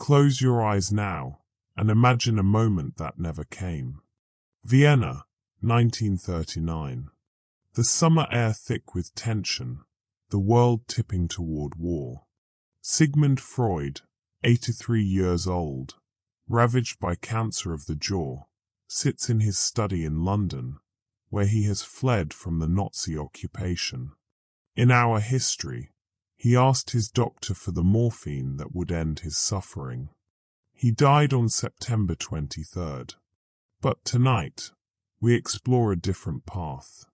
Close your eyes now, and imagine a moment that never came. Vienna, 1939. The summer air thick with tension, the world tipping toward war. Sigmund Freud, 83 years old, ravaged by cancer of the jaw, sits in his study in London, where he has fled from the Nazi occupation. In our history, he asked his doctor for the morphine that would end his suffering. He died on September 23rd. But tonight, we explore a different path.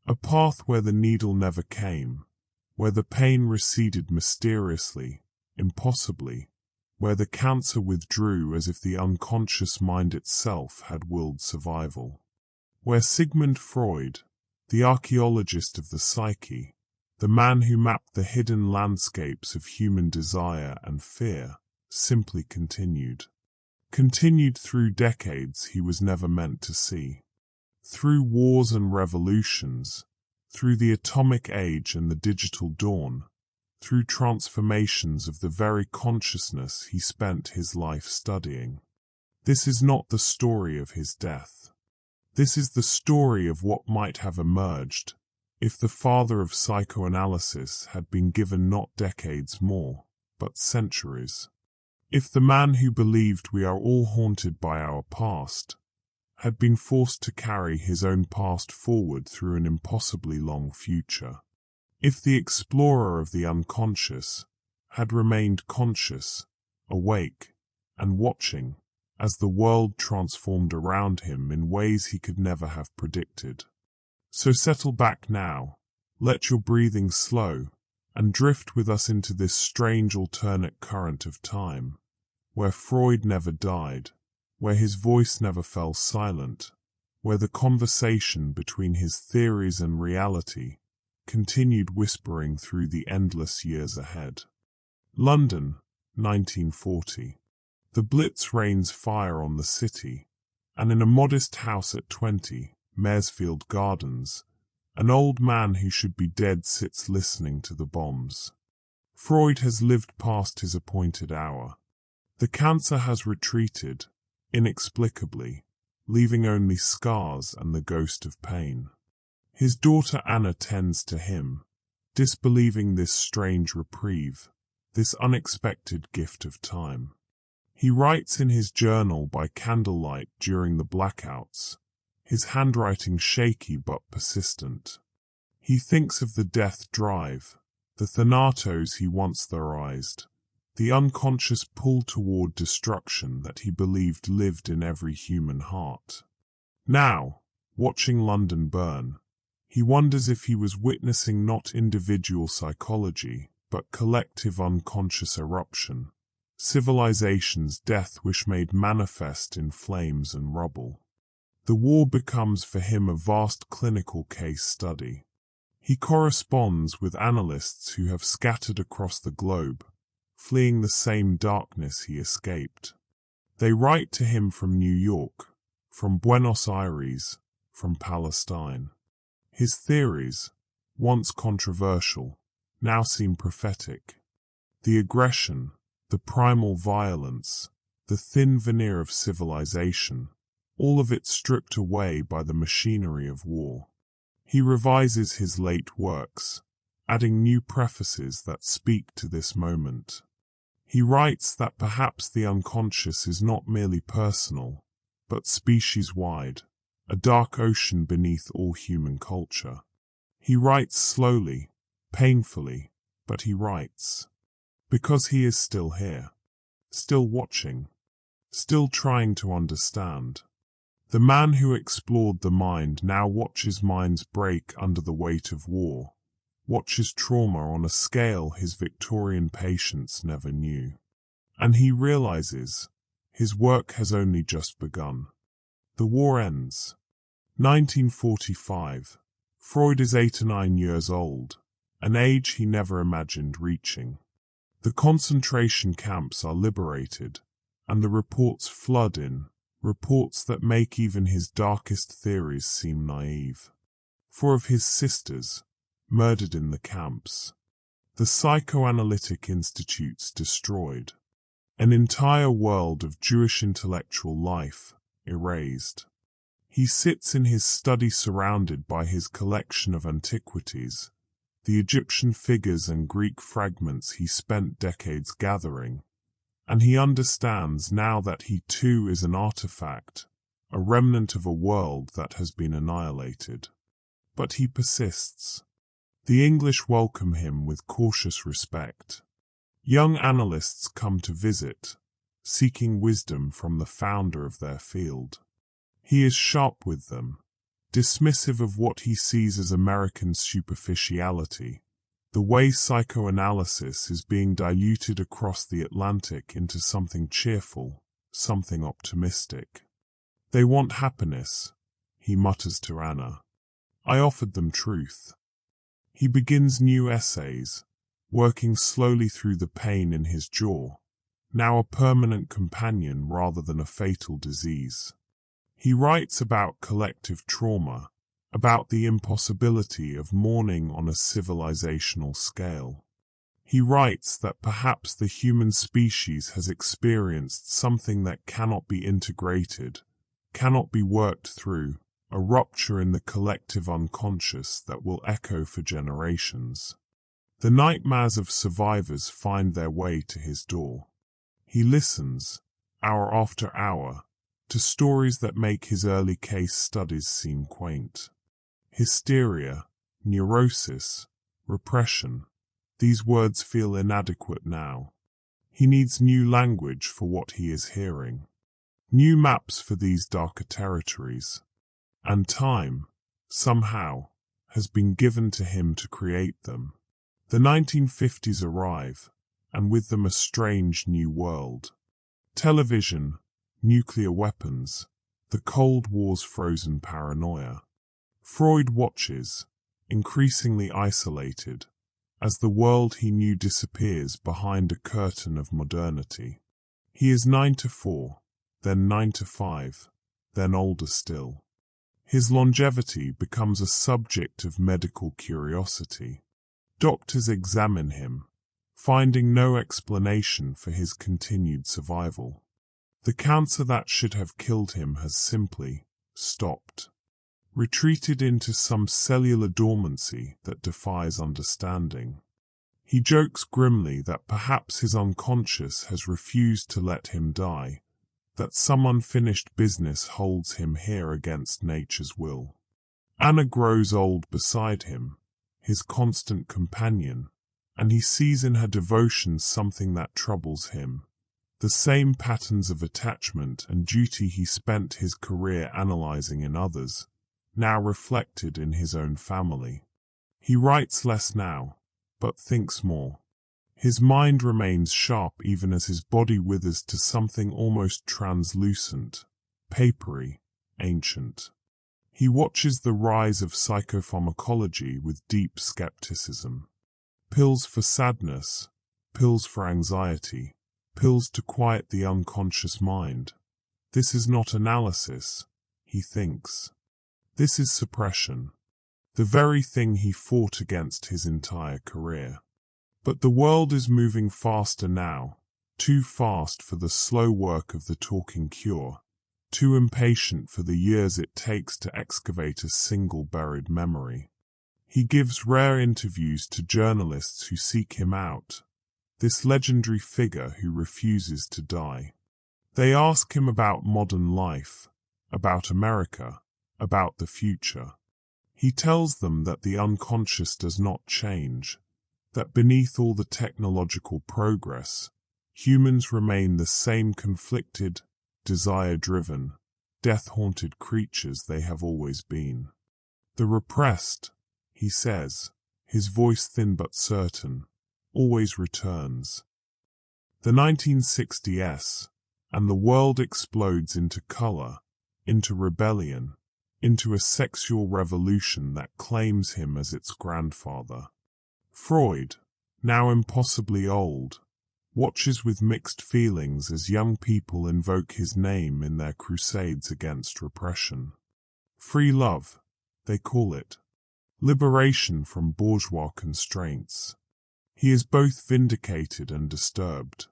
A path where the needle never came, where the pain receded mysteriously, impossibly, where the cancer withdrew as if the unconscious mind itself had willed survival. Where Sigmund Freud, the archaeologist of the psyche, the man who mapped the hidden landscapes of human desire and fear, simply continued. Continued through decades he was never meant to see. Through wars and revolutions, through the atomic age and the digital dawn, through transformations of the very consciousness he spent his life studying. This is not the story of his death. This is the story of what might have emerged if the father of psychoanalysis had been given not decades more, but centuries. If the man who believed we are all haunted by our past had been forced to carry his own past forward through an impossibly long future. If the explorer of the unconscious had remained conscious, awake, and watching as the world transformed around him in ways he could never have predicted. So settle back now, let your breathing slow, and drift with us into this strange alternate current of time, where Freud never died, where his voice never fell silent, where the conversation between his theories and reality continued whispering through the endless years ahead. London, 1940. The Blitz rains fire on the city, and in a modest house at 20, Maresfield Gardens, an old man who should be dead sits listening to the bombs. Freud has lived past his appointed hour. The cancer has retreated, inexplicably, leaving only scars and the ghost of pain. His daughter Anna tends to him, disbelieving this strange reprieve, this unexpected gift of time. He writes in his journal by candlelight during the blackouts, his handwriting shaky but persistent. He thinks of the death drive, the thanatos he once theorized, the unconscious pull toward destruction that he believed lived in every human heart. Now, watching London burn, he wonders if he was witnessing not individual psychology, but collective unconscious eruption, civilization's death wish made manifest in flames and rubble. The war becomes for him a vast clinical case study. He corresponds with analysts who have scattered across the globe, fleeing the same darkness he escaped. They write to him from New York, from Buenos Aires, from Palestine. His theories, once controversial, now seem prophetic. The aggression, the primal violence, the thin veneer of civilization, all of it stripped away by the machinery of war. He revises his late works, adding new prefaces that speak to this moment. He writes that perhaps the unconscious is not merely personal, but species-wide, a dark ocean beneath all human culture. He writes slowly, painfully, but he writes. Because he is still here, still watching, still trying to understand. The man who explored the mind now watches minds break under the weight of war, watches trauma on a scale his Victorian patience never knew. And he realizes his work has only just begun. The war ends. 1945. Freud is 89 years old, an age he never imagined reaching. The concentration camps are liberated, and the reports flood in, reports that make even his darkest theories seem naive. 4 of his sisters, murdered in the camps. The psychoanalytic institutes destroyed. An entire world of Jewish intellectual life erased. He sits in his study surrounded by his collection of antiquities, the Egyptian figures and Greek fragments he spent decades gathering, and he understands now that he too is an artifact, a remnant of a world that has been annihilated. But he persists. The English welcome him with cautious respect. Young analysts come to visit, seeking wisdom from the founder of their field. He is sharp with them, dismissive of what he sees as American superficiality, the way psychoanalysis is being diluted across the Atlantic into something cheerful, something optimistic. They want happiness, he mutters to Anna. I offered them truth. He begins new essays, working slowly through the pain in his jaw, now a permanent companion rather than a fatal disease. He writes about collective trauma, about the impossibility of mourning on a civilizational scale. He writes that perhaps the human species has experienced something that cannot be integrated, cannot be worked through, a rupture in the collective unconscious that will echo for generations. The nightmares of survivors find their way to his door. He listens, hour after hour, to stories that make his early case studies seem quaint. Hysteria, neurosis, repression, these words feel inadequate now. He needs new language for what he is hearing. New maps for these darker territories. And time, somehow, has been given to him to create them. The 1950s arrive, and with them a strange new world. Television, nuclear weapons, the Cold War's frozen paranoia. Freud watches, increasingly isolated, as the world he knew disappears behind a curtain of modernity. He is 9 to 4, then 9 to 5, then older still. His longevity becomes a subject of medical curiosity. Doctors examine him, finding no explanation for his continued survival. The cancer that should have killed him has simply stopped, retreated into some cellular dormancy that defies understanding. He jokes grimly that perhaps his unconscious has refused to let him die, that some unfinished business holds him here against nature's will. Anna grows old beside him, his constant companion, and he sees in her devotion something that troubles him. The same patterns of attachment and duty he spent his career analyzing in others, now reflected in his own family. He writes less now, but thinks more. His mind remains sharp even as his body withers to something almost translucent, papery, ancient. He watches the rise of psychopharmacology with deep skepticism. Pills for sadness, pills for anxiety, pills to quiet the unconscious mind. This is not analysis, he thinks. This is suppression, the very thing he fought against his entire career. But the world is moving faster now, too fast for the slow work of the talking cure, too impatient for the years it takes to excavate a single buried memory. He gives rare interviews to journalists who seek him out, this legendary figure who refuses to die. They ask him about modern life, about America, about the future. He tells them that the unconscious does not change, that beneath all the technological progress, humans remain the same conflicted, desire-driven, death-haunted creatures they have always been. The repressed, he says, his voice thin but certain, always returns. The 1960s, and the world explodes into color, into rebellion, into a sexual revolution that claims him as its grandfather. Freud, now impossibly old, watches with mixed feelings as young people invoke his name in their crusades against repression. Free love, they call it. Liberation from bourgeois constraints. He is both vindicated and disturbed.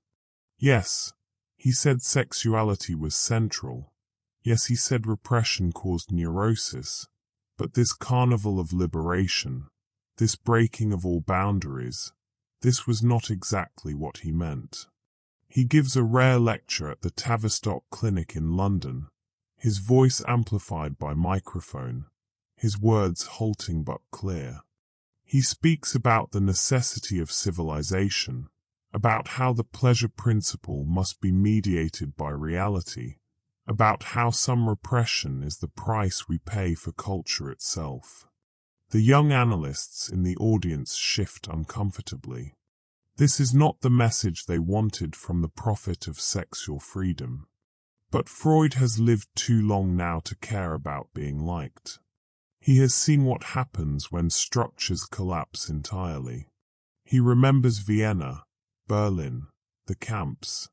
Yes, he said sexuality was central. Yes, he said repression caused neurosis. But this carnival of liberation, this breaking of all boundaries, this was not exactly what he meant. He gives a rare lecture at the Tavistock Clinic in London, his voice amplified by microphone, his words halting but clear. He speaks about the necessity of civilization, about how the pleasure principle must be mediated by reality, about how some repression is the price we pay for culture itself. The young analysts in the audience shift uncomfortably. This is not the message they wanted from the prophet of sexual freedom. But Freud has lived too long now to care about being liked. He has seen what happens when structures collapse entirely. He remembers Vienna, Berlin, the camps.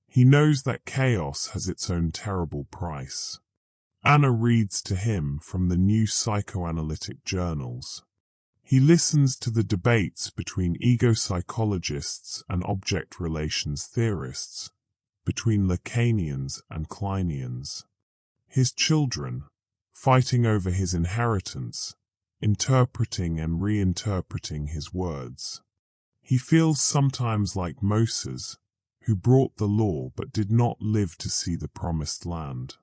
He knows that chaos has its own terrible price. Anna reads to him from the new psychoanalytic journals. He listens to the debates between ego psychologists and object relations theorists, between Lacanians and Kleinians. His children, fighting over his inheritance, interpreting and reinterpreting his words. He feels sometimes like Moses, who brought the law but did not live to see the promised land.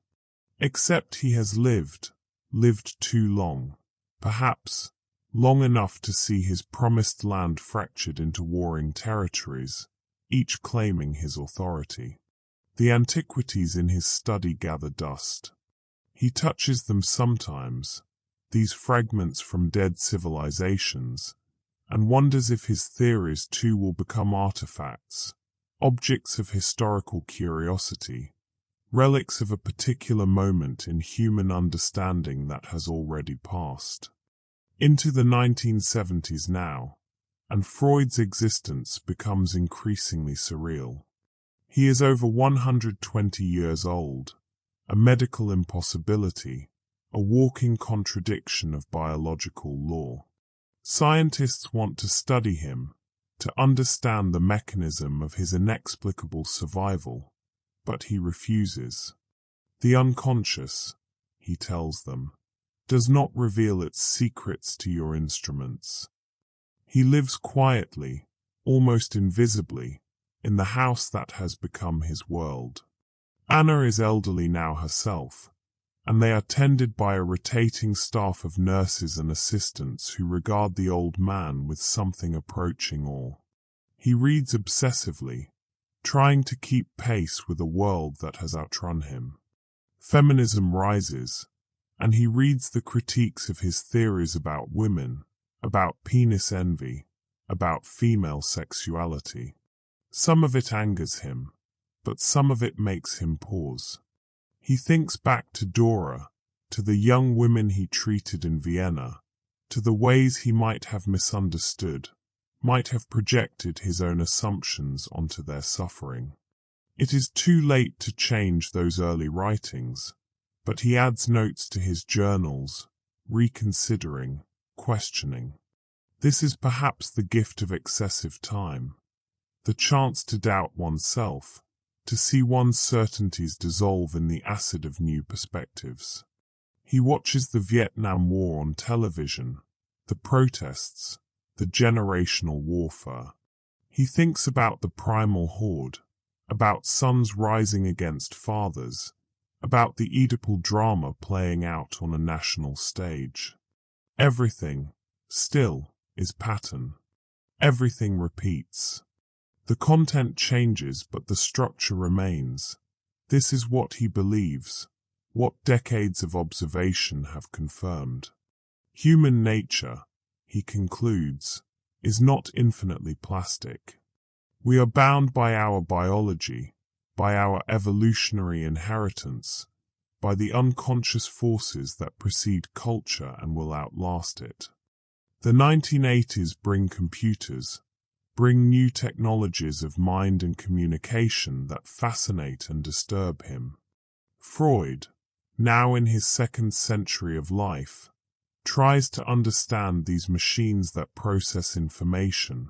Except he has lived too long, perhaps long enough to see his promised land fractured into warring territories, each claiming his authority. The antiquities in his study gather dust. He touches them sometimes, these fragments from dead civilizations, and wonders if his theories too will become artifacts, objects of historical curiosity, relics of a particular moment in human understanding that has already passed. Into the 1970s now, and Freud's existence becomes increasingly surreal. He is over 120 years old, a medical impossibility, a walking contradiction of biological law. Scientists want to study him, to understand the mechanism of his inexplicable survival, but he refuses. The unconscious, he tells them, does not reveal its secrets to your instruments. He lives quietly, almost invisibly, in the house that has become his world. Anna is elderly now herself, and they are tended by a rotating staff of nurses and assistants who regard the old man with something approaching awe. He reads obsessively, trying to keep pace with a world that has outrun him. Feminism rises, and he reads the critiques of his theories about women, about penis envy, about female sexuality. Some of it angers him, but some of it makes him pause. He thinks back to Dora, to the young women he treated in Vienna, to the ways he might have misunderstood, might have projected his own assumptions onto their suffering. It is too late to change those early writings, but he adds notes to his journals, reconsidering, questioning. This is perhaps the gift of excessive time, the chance to doubt oneself, to see one's certainties dissolve in the acid of new perspectives. He watches the Vietnam War on television, the protests, the generational warfare. He thinks about the primal horde, about sons rising against fathers, about the Oedipal drama playing out on a national stage. Everything, still, is pattern. Everything repeats. The content changes, but the structure remains. This is what he believes, what decades of observation have confirmed. Human nature, he concludes, is not infinitely plastic. We are bound by our biology, by our evolutionary inheritance, by the unconscious forces that precede culture and will outlast it. The 1980s bring computers, bring new technologies of mind and communication that fascinate and disturb him. Freud, now in his second century of life, tries to understand these machines that process information,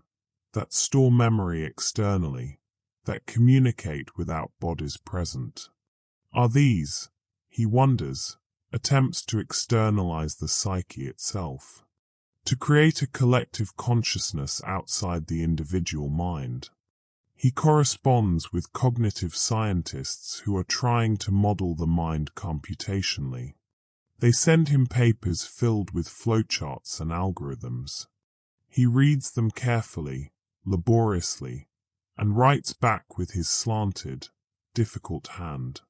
that store memory externally, that communicate without bodies present. Are these, he wonders, attempts to externalize the psyche itself, to create a collective consciousness outside the individual mind? He corresponds with cognitive scientists who are trying to model the mind computationally. They send him papers filled with flowcharts and algorithms. He reads them carefully, laboriously, and writes back with his slanted, difficult hand.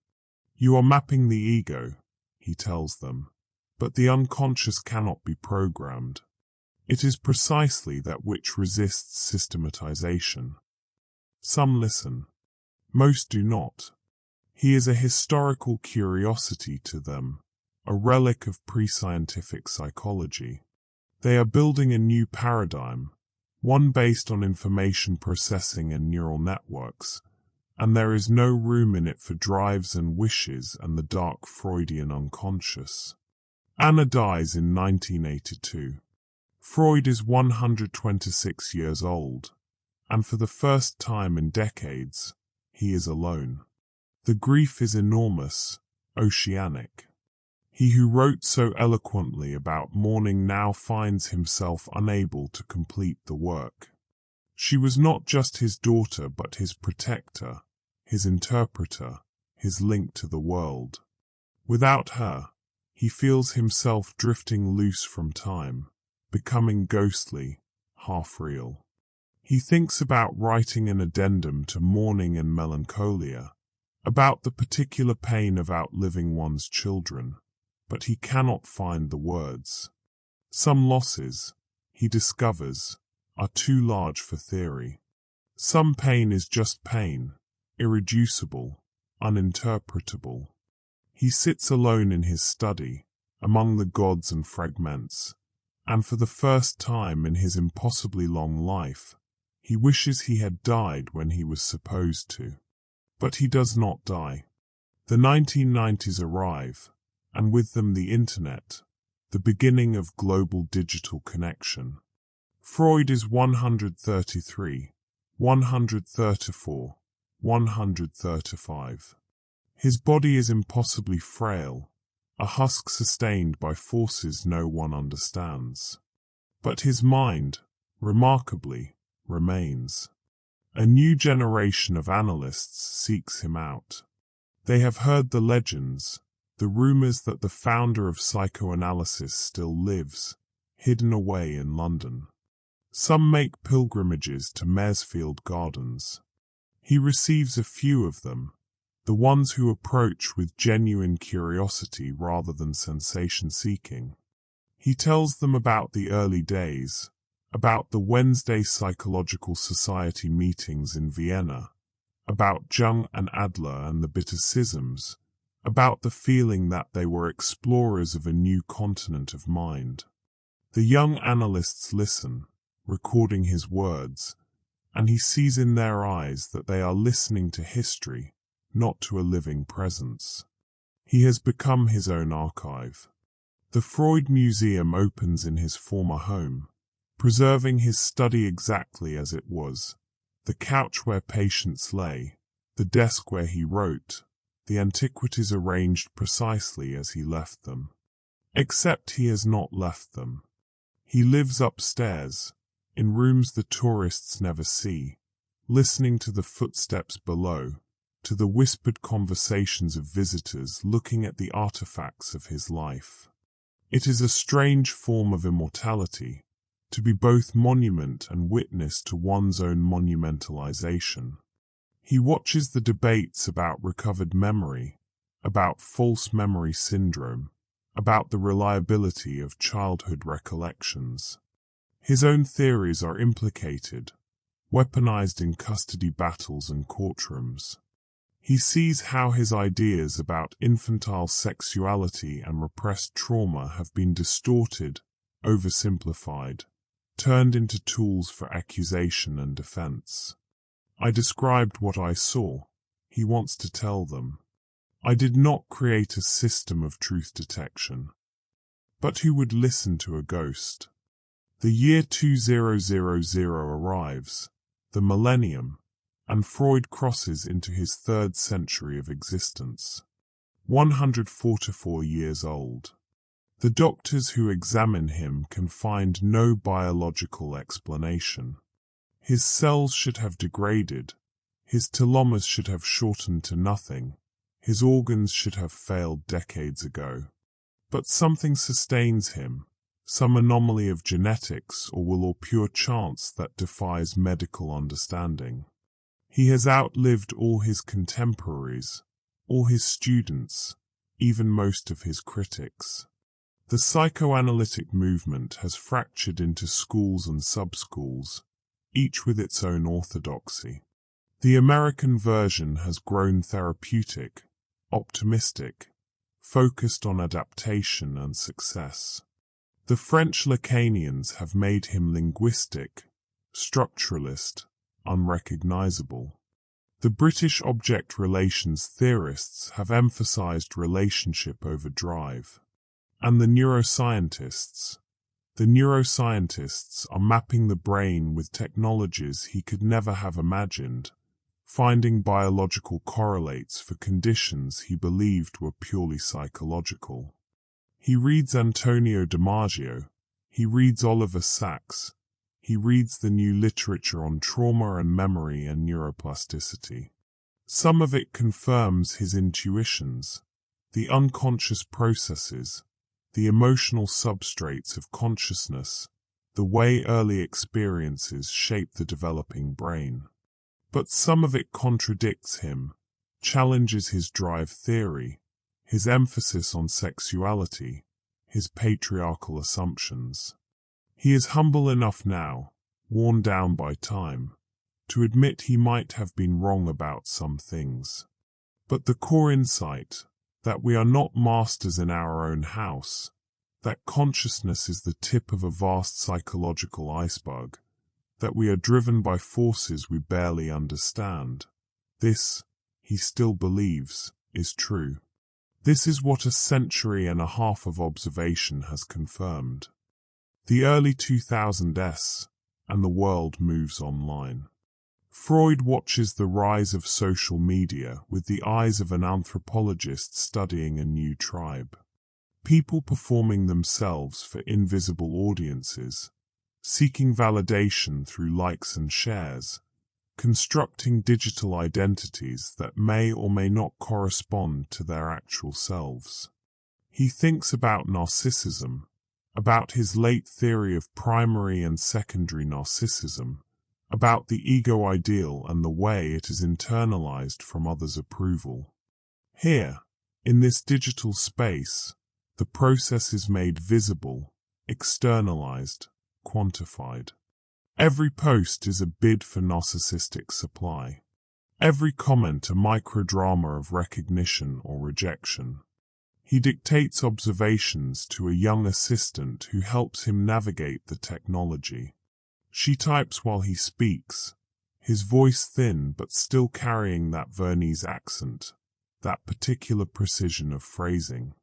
You are mapping the ego, he tells them, but the unconscious cannot be programmed. It is precisely that which resists systematization. Some listen. Most do not. He is a historical curiosity to them, a relic of pre-scientific psychology. They are building a new paradigm, one based on information processing and neural networks, and there is no room in it for drives and wishes and the dark Freudian unconscious. Anna dies in 1982. Freud is 126 years old, and for the first time in decades, he is alone. The grief is enormous, oceanic. He who wrote so eloquently about mourning now finds himself unable to complete the work. She was not just his daughter but his protector, his interpreter, his link to the world. Without her, he feels himself drifting loose from time, becoming ghostly, half-real. He thinks about writing an addendum to Mourning and Melancholia, about the particular pain of outliving one's children, but he cannot find the words. Some losses, he discovers, are too large for theory. Some pain is just pain, irreducible, uninterpretable. He sits alone in his study, among the gods and fragments, and for the first time in his impossibly long life, he wishes he had died when he was supposed to. But he does not die. The 1990s arrive, and with them the internet, the beginning of global digital connection. Freud is 133, 134, 135. His body is impossibly frail, a husk sustained by forces no one understands. But his mind, remarkably, remains. A new generation of analysts seeks him out. They have heard the legends, the rumors that the founder of psychoanalysis still lives, hidden away in London. Some make pilgrimages to Maresfield Gardens. He receives a few of them, the ones who approach with genuine curiosity rather than sensation-seeking. He tells them about the early days, about the Wednesday Psychological Society meetings in Vienna, about Jung and Adler and the Bittercisms, about the feeling that they were explorers of a new continent of mind. The young analysts listen, recording his words, and he sees in their eyes that they are listening to history, not to a living presence. He has become his own archive. The Freud Museum opens in his former home, preserving his study exactly as it was, the couch where patients lay, the desk where he wrote, the antiquities arranged precisely as he left them. Except he has not left them. He lives upstairs, in rooms the tourists never see, listening to the footsteps below, to the whispered conversations of visitors looking at the artifacts of his life. It is a strange form of immortality, to be both monument and witness to one's own monumentalization. He watches the debates about recovered memory, about false memory syndrome, about the reliability of childhood recollections. His own theories are implicated, weaponized in custody battles and courtrooms. He sees how his ideas about infantile sexuality and repressed trauma have been distorted, oversimplified, turned into tools for accusation and defense. I described what I saw, he wants to tell them. I did not create a system of truth detection. But who would listen to a ghost? The year 2000 arrives, the millennium, and Freud crosses into his third century of existence. 144 years old. The doctors who examine him can find no biological explanation. His cells should have degraded, his telomeres should have shortened to nothing, his organs should have failed decades ago. But something sustains him, some anomaly of genetics or will or pure chance that defies medical understanding. He has outlived all his contemporaries, all his students, even most of his critics. The psychoanalytic movement has fractured into schools and sub-schools, each with its own orthodoxy. The American version has grown therapeutic, optimistic, focused on adaptation and success. The French Lacanians have made him linguistic, structuralist, unrecognizable. The British object relations theorists have emphasized relationship over drive. And the neuroscientists are mapping the brain with technologies he could never have imagined, finding biological correlates for conditions he believed were purely psychological. He reads Antonio Damasio, he reads Oliver Sacks, he reads the new literature on trauma and memory and neuroplasticity. Some of it confirms his intuitions, the unconscious processes, the emotional substrates of consciousness, the way early experiences shape the developing brain. But some of it contradicts him, challenges his drive theory, his emphasis on sexuality, his patriarchal assumptions. He is humble enough now, worn down by time, to admit he might have been wrong about some things. But the core insight, that we are not masters in our own house, that consciousness is the tip of a vast psychological iceberg, that we are driven by forces we barely understand, this, he still believes, is true. This is what a century and a half of observation has confirmed. The early 2000s, and the world moves online. Freud watches the rise of social media with the eyes of an anthropologist studying a new tribe. People performing themselves for invisible audiences, seeking validation through likes and shares, constructing digital identities that may or may not correspond to their actual selves. He thinks about narcissism, about his late theory of primary and secondary narcissism, about the ego ideal and the way it is internalized from others' approval. Here, in this digital space, the process is made visible, externalized, quantified. Every post is a bid for narcissistic supply. Every comment a microdrama of recognition or rejection. He dictates observations to a young assistant who helps him navigate the technology. She types while he speaks, his voice thin but still carrying that Vernese accent, that particular precision of phrasing.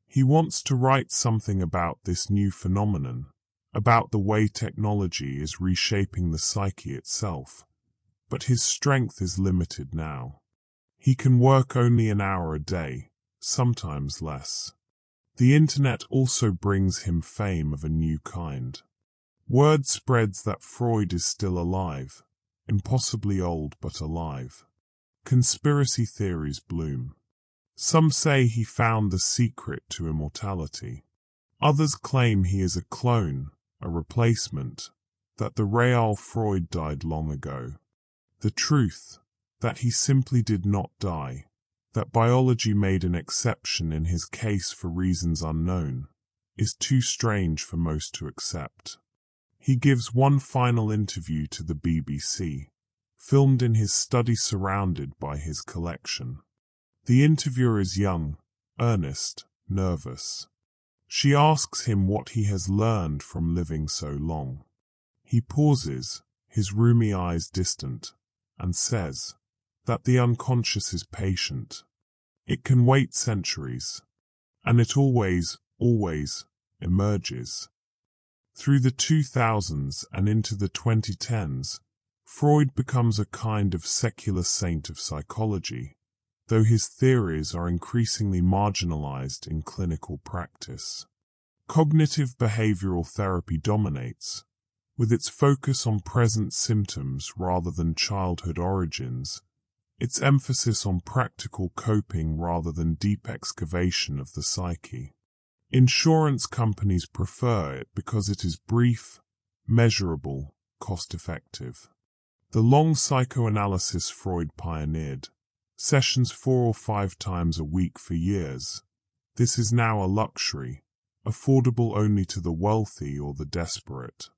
He wants to write something about this new phenomenon, about the way technology is reshaping the psyche itself, but his strength is limited now. He can work only an hour a day, sometimes less. The internet also brings him fame of a new kind. Word spreads that Freud is still alive, impossibly old but alive. Conspiracy theories bloom. Some say he found the secret to immortality. Others claim he is a clone, a replacement, that the real Freud died long ago. The truth, that he simply did not die, that biology made an exception in his case for reasons unknown, is too strange for most to accept. He gives one final interview to the BBC, filmed in his study surrounded by his collection. The interviewer is young, earnest, nervous. She asks him what he has learned from living so long. He pauses, his rheumy eyes distant, and says that the unconscious is patient. It can wait centuries, and it always emerges. Through the 2000s and into the 2010s, Freud becomes a kind of secular saint of psychology, though his theories are increasingly marginalized in clinical practice. Cognitive behavioral therapy dominates, with its focus on present symptoms rather than childhood origins, its emphasis on practical coping rather than deep excavation of the psyche. Insurance companies prefer it because it is brief, measurable, cost-effective. The long psychoanalysis Freud pioneered, sessions 4 or 5 times a week for years, this is now a luxury, affordable only to the wealthy or the desperate.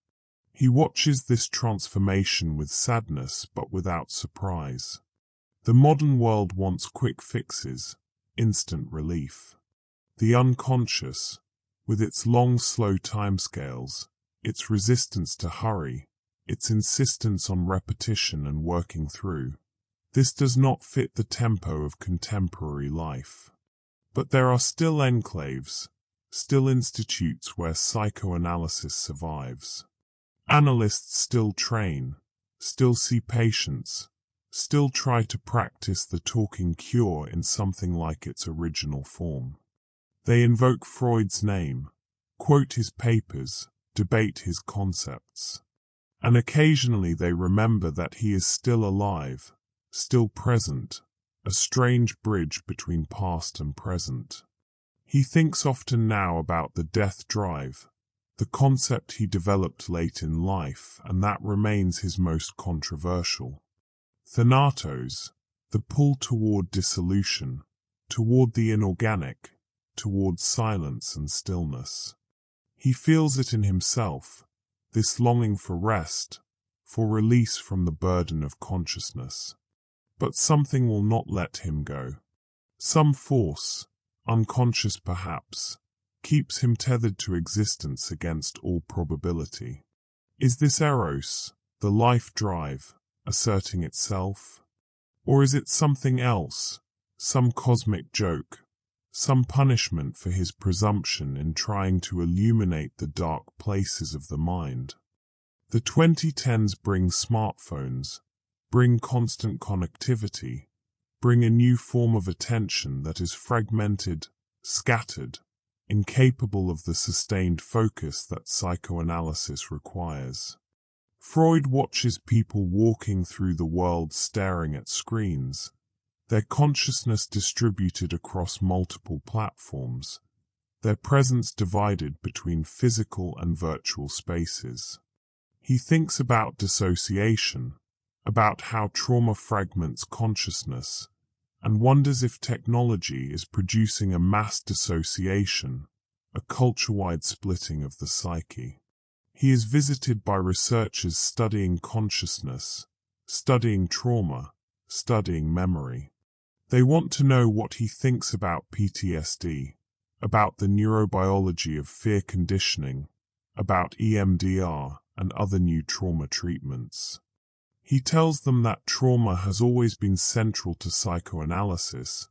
He watches this transformation with sadness but without surprise. The modern world wants quick fixes, instant relief. The unconscious, with its long, slow timescales, its resistance to hurry, its insistence on repetition and working through, this does not fit the tempo of contemporary life. But there are still enclaves, still institutes where psychoanalysis survives. Analysts still train, still see patients, still try to practice the talking cure in something like its original form. They invoke Freud's name, quote his papers, debate his concepts. And occasionally they remember that he is still alive, still present, a strange bridge between past and present. He thinks often now about the death drive, the concept he developed late in life, and that remains his most controversial. Thanatos, the pull toward dissolution, toward the inorganic, toward silence and stillness. He feels it in himself, this longing for rest, for release from the burden of consciousness. But something will not let him go. Some force, unconscious perhaps, keeps him tethered to existence against all probability. Is this Eros, the life drive, asserting itself? Or is it something else, some cosmic joke, some punishment for his presumption in trying to illuminate the dark places of the mind? The 2010s bring smartphones, bring constant connectivity, bring a new form of attention that is fragmented, scattered, incapable of the sustained focus that psychoanalysis requires. Freud watches people walking through the world staring at screens, their consciousness distributed across multiple platforms, their presence divided between physical and virtual spaces. He thinks about dissociation, about how trauma fragments consciousness, and wonders if technology is producing a mass dissociation, a culture-wide splitting of the psyche. He is visited by researchers studying consciousness, studying trauma, studying memory. They want to know what he thinks about PTSD, about the neurobiology of fear conditioning, about EMDR and other new trauma treatments. He tells them that trauma has always been central to psychoanalysis,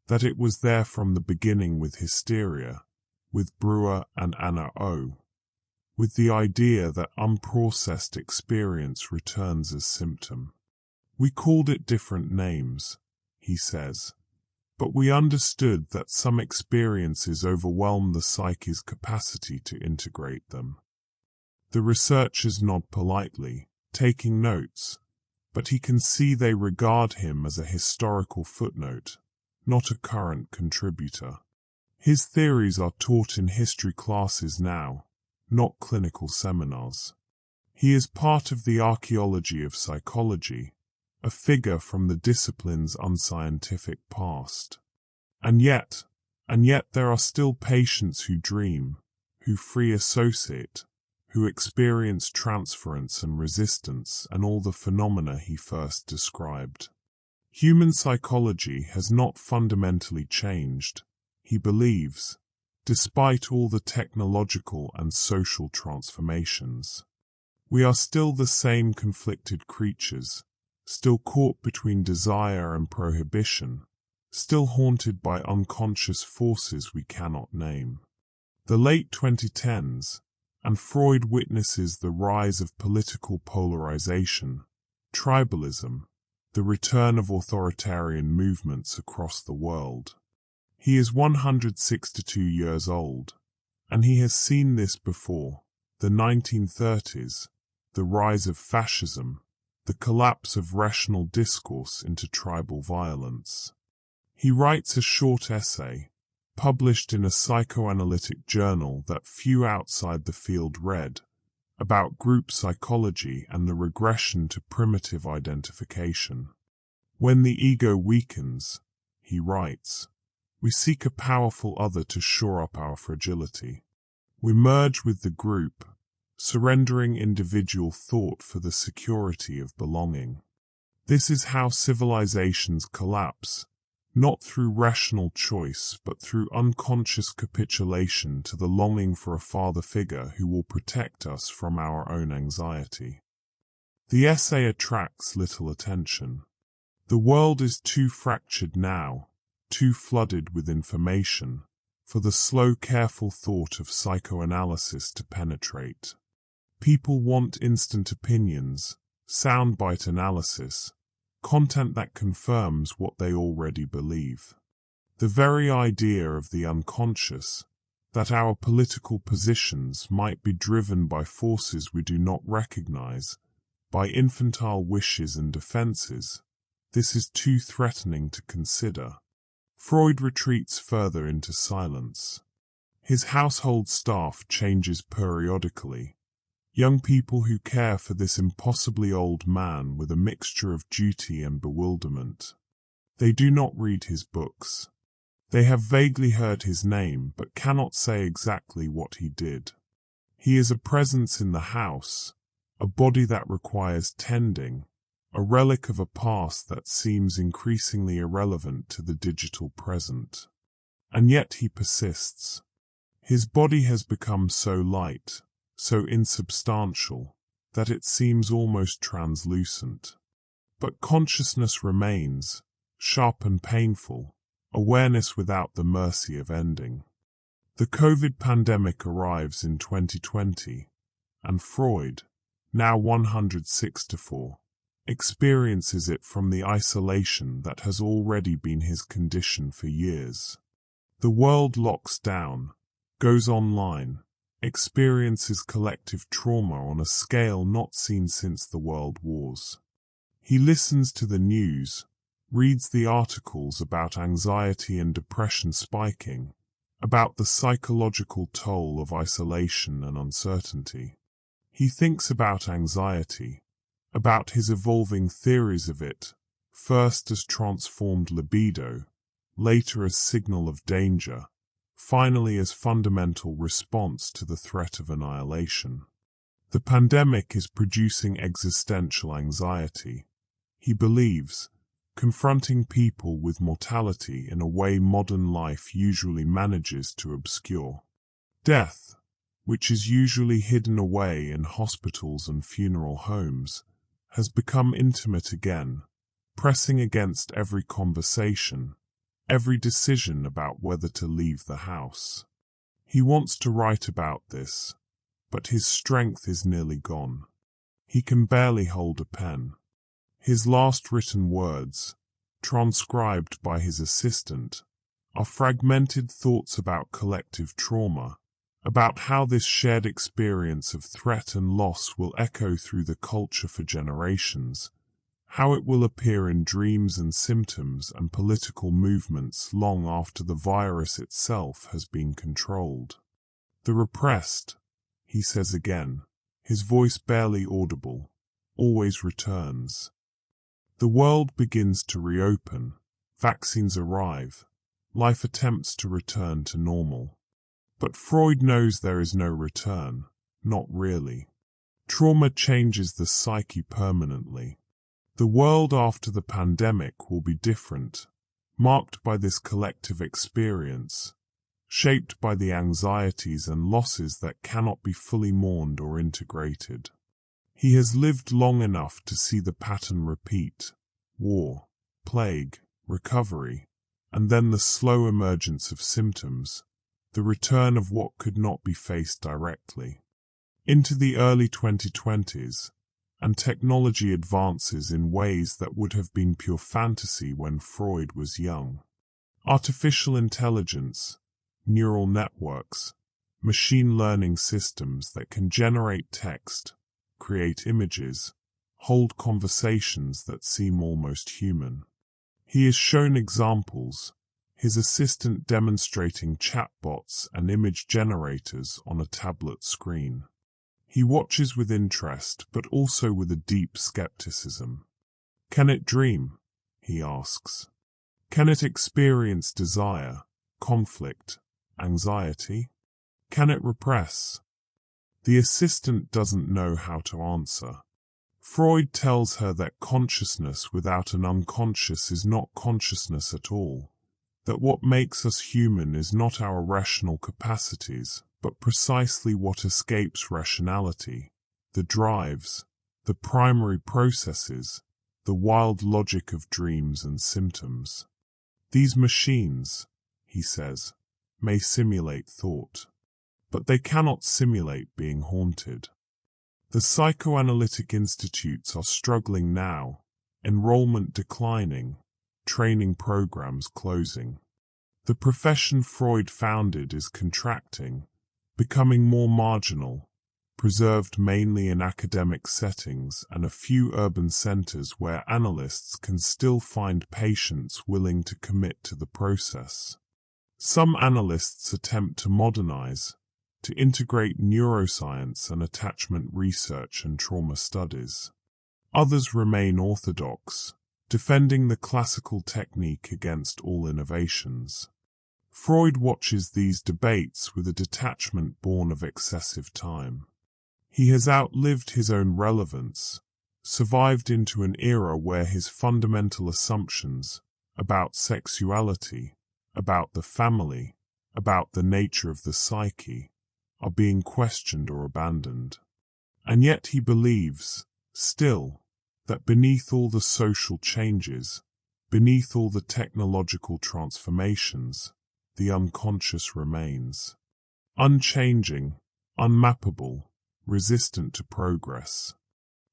that it was there from the beginning with hysteria, with Brewer and Anna O, with the idea that unprocessed experience returns as symptom. We called it different names, he says, but we understood that some experiences overwhelm the psyche's capacity to integrate them. The researchers nod politely, taking notes, but he can see they regard him as a historical footnote, not a current contributor. His theories are taught in history classes now, not clinical seminars. He is part of the archaeology of psychology, a figure from the discipline's unscientific past. And yet there are still patients who dream, who free associate, who experience transference and resistance and all the phenomena he first described. Human psychology has not fundamentally changed, he believes, despite all the technological and social transformations. We are still the same conflicted creatures, still caught between desire and prohibition, still haunted by unconscious forces we cannot name. The late 2010s, and Freud witnesses the rise of political polarization, Tribalism, the return of authoritarian movements across the world. He is 162 years old, and he has seen this before: the 1930s, the rise of fascism, the collapse of rational discourse into tribal violence. He writes a short essay, published in a psychoanalytic journal that few outside the field read, about group psychology and the regression to primitive identification. When the ego weakens, he writes, we seek a powerful other to shore up our fragility. We merge with the group, surrendering individual thought for the security of belonging. This is how civilizations collapse, not through rational choice but through unconscious capitulation to the longing for a father figure who will protect us from our own anxiety. The essay attracts little attention. The world is too fractured now, too flooded with information, for the slow, careful thought of psychoanalysis to penetrate. People want instant opinions, soundbite analysis, content that confirms what they already believe. The very idea of the unconscious, that our political positions might be driven by forces we do not recognize, by infantile wishes and defenses, this is too threatening to consider. Freud retreats further into silence. His household staff changes periodically. Young people who care for this impossibly old man with a mixture of duty and bewilderment. They do not read his books. They have vaguely heard his name but cannot say exactly what he did. He is a presence in the house, a body that requires tending, a relic of a past that seems increasingly irrelevant to the digital present. And yet he persists. His body has become so light, so insubstantial, that it seems almost translucent. But consciousness remains, sharp and painful, awareness without the mercy of ending. The COVID pandemic arrives in 2020, and Freud, now 164, experiences it from the isolation that has already been his condition for years. The world locks down, goes online, experiences collective trauma on a scale not seen since the World Wars. He listens to the news, reads the articles about anxiety and depression spiking, about the psychological toll of isolation and uncertainty. He thinks about anxiety, about his evolving theories of it, first as transformed libido, later as signal of danger, finally as fundamental response to the threat of annihilation. The pandemic is producing existential anxiety. He believes, confronting people with mortality in a way modern life usually manages to obscure. Death, which is usually hidden away in hospitals and funeral homes, has become intimate again, pressing against every conversation, every decision about whether to leave the house. He wants to write about this, but his strength is nearly gone. He can barely hold a pen. His last written words, transcribed by his assistant, are fragmented thoughts about collective trauma, about how this shared experience of threat and loss will echo through the culture for generations, how it will appear in dreams and symptoms and political movements long after the virus itself has been controlled. The repressed, he says again, his voice barely audible, always returns. The world begins to reopen, vaccines arrive, life attempts to return to normal. But Freud knows there is no return, not really. Trauma changes the psyche permanently. The world after the pandemic will be different, marked by this collective experience, shaped by the anxieties and losses that cannot be fully mourned or integrated. He has lived long enough to see the pattern repeat: war, plague, recovery, and then the slow emergence of symptoms, the return of what could not be faced directly. Into the early 2020s, and technology advances in ways that would have been pure fantasy when Freud was young. Artificial intelligence, neural networks, machine learning systems that can generate text, create images, hold conversations that seem almost human. He is shown examples, his assistant demonstrating chatbots and image generators on a tablet screen. He watches with interest, but also with a deep skepticism. Can it dream? He asks. Can it experience desire, conflict, anxiety? Can it repress? The assistant doesn't know how to answer. Freud tells her that consciousness without an unconscious is not consciousness at all, that what makes us human is not our rational capacities, but precisely what escapes rationality, the drives, the primary processes, the wild logic of dreams and symptoms. These machines, he says, may simulate thought, but they cannot simulate being haunted. The psychoanalytic institutes are struggling now, enrollment declining, training programs closing. The profession Freud founded is contracting, becoming more marginal, preserved mainly in academic settings and a few urban centers where analysts can still find patients willing to commit to the process. Some analysts attempt to modernize, to integrate neuroscience and attachment research and trauma studies. Others remain orthodox, defending the classical technique against all innovations. Freud watches these debates with a detachment born of excessive time. He has outlived his own relevance, survived into an era where his fundamental assumptions about sexuality, about the family, about the nature of the psyche, are being questioned or abandoned. And yet he believes, still, that beneath all the social changes, beneath all the technological transformations, the unconscious remains. Unchanging, unmappable, resistant to progress.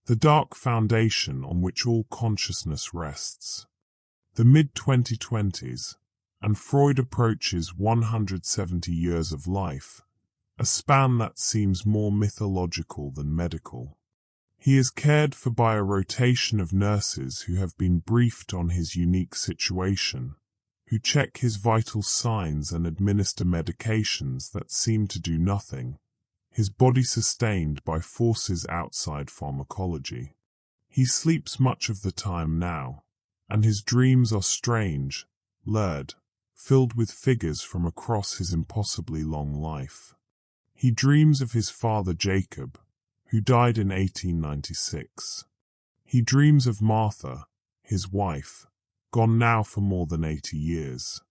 The dark foundation on which all consciousness rests. The mid-2020s, and Freud approaches 170 years of life, a span that seems more mythological than medical. He is cared for by a rotation of nurses who have been briefed on his unique situation, who check his vital signs and administer medications that seem to do nothing, his body sustained by forces outside pharmacology. He sleeps much of the time now, and his dreams are strange, lurid, filled with figures from across his impossibly long life. He dreams of his father Jacob, who died in 1896. He dreams of Martha, his wife, gone now for more than 80 years.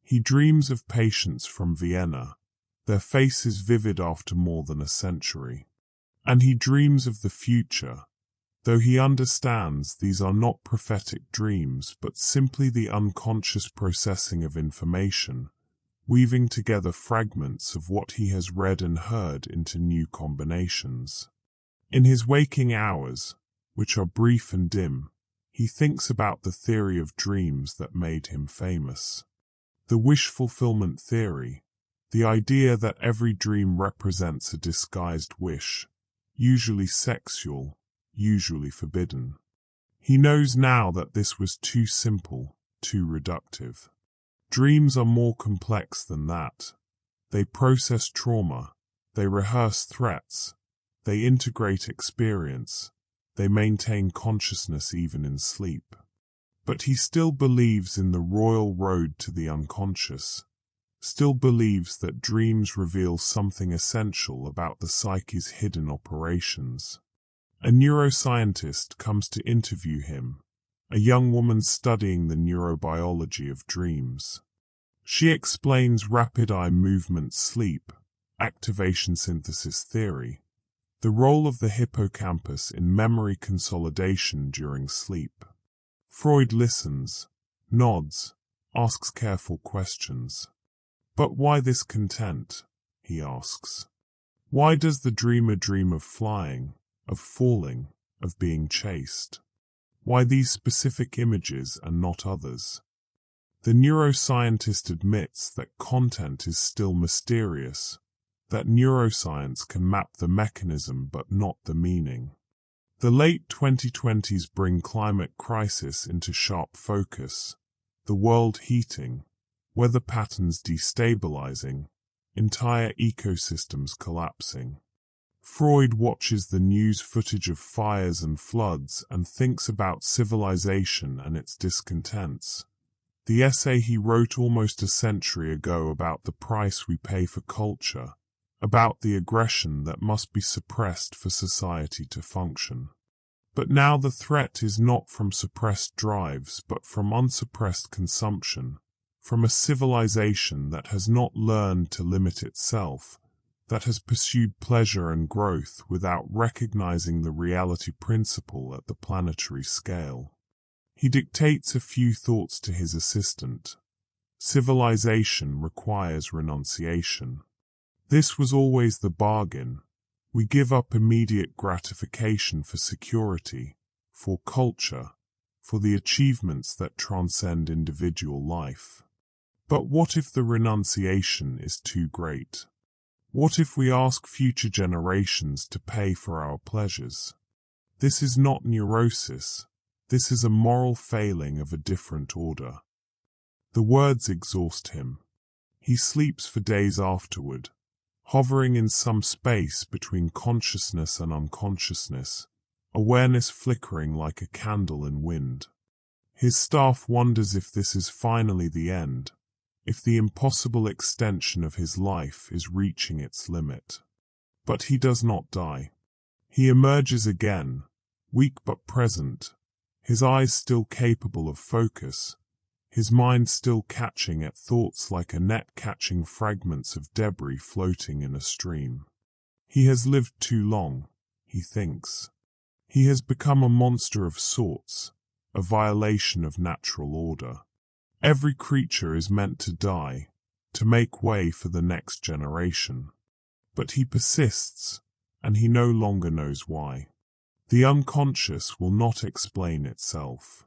He dreams of patients from Vienna, their faces vivid after more than a century. And he dreams of the future, though he understands these are not prophetic dreams but simply the unconscious processing of information, weaving together fragments of what he has read and heard into new combinations. In his waking hours, which are brief and dim, he thinks about the theory of dreams that made him famous. The wish fulfillment theory, the idea that every dream represents a disguised wish, usually sexual, usually forbidden. He knows now that this was too simple, too reductive. Dreams are more complex than that. They process trauma, they rehearse threats, they integrate experience, they maintain consciousness even in sleep. But he still believes in the royal road to the unconscious, still believes that dreams reveal something essential about the psyche's hidden operations. A neuroscientist comes to interview him, a young woman studying the neurobiology of dreams. She explains rapid eye movement sleep, activation synthesis theory, the role of the hippocampus in memory consolidation during sleep. Freud listens, nods, asks careful questions. But why this content? He asks. Why does the dreamer dream of flying, of falling, of being chased. Why these specific images and not others? The neuroscientist admits that content is still mysterious, that neuroscience can map the mechanism but not the meaning. The late 2020s bring climate crisis into sharp focus, the world heating, weather patterns destabilizing, entire ecosystems collapsing. Freud watches the news footage of fires and floods and thinks about civilization and its discontents. The essay he wrote almost a century ago about the price we pay for culture, about the aggression that must be suppressed for society to function. But now the threat is not from suppressed drives but from unsuppressed consumption, from a civilization that has not learned to limit itself, that has pursued pleasure and growth without recognizing the reality principle at the planetary scale. He dictates a few thoughts to his assistant. Civilization requires renunciation. This was always the bargain. We give up immediate gratification for security, for culture, for the achievements that transcend individual life. But what if the renunciation is too great? What if we ask future generations to pay for our pleasures? This is not neurosis. This is a moral failing of a different order. The words exhaust him. He sleeps for days afterward, hovering in some space between consciousness and unconsciousness, awareness flickering like a candle in wind. His staff wonders if this is finally the end, if the impossible extension of his life is reaching its limit. But he does not die. He emerges again, weak but present, his eyes still capable of focus, his mind still catching at thoughts like a net catching fragments of debris floating in a stream. He has lived too long, he thinks. He has become a monster of sorts, a violation of natural order. Every creature is meant to die, to make way for the next generation. But he persists, and he no longer knows why. The unconscious will not explain itself.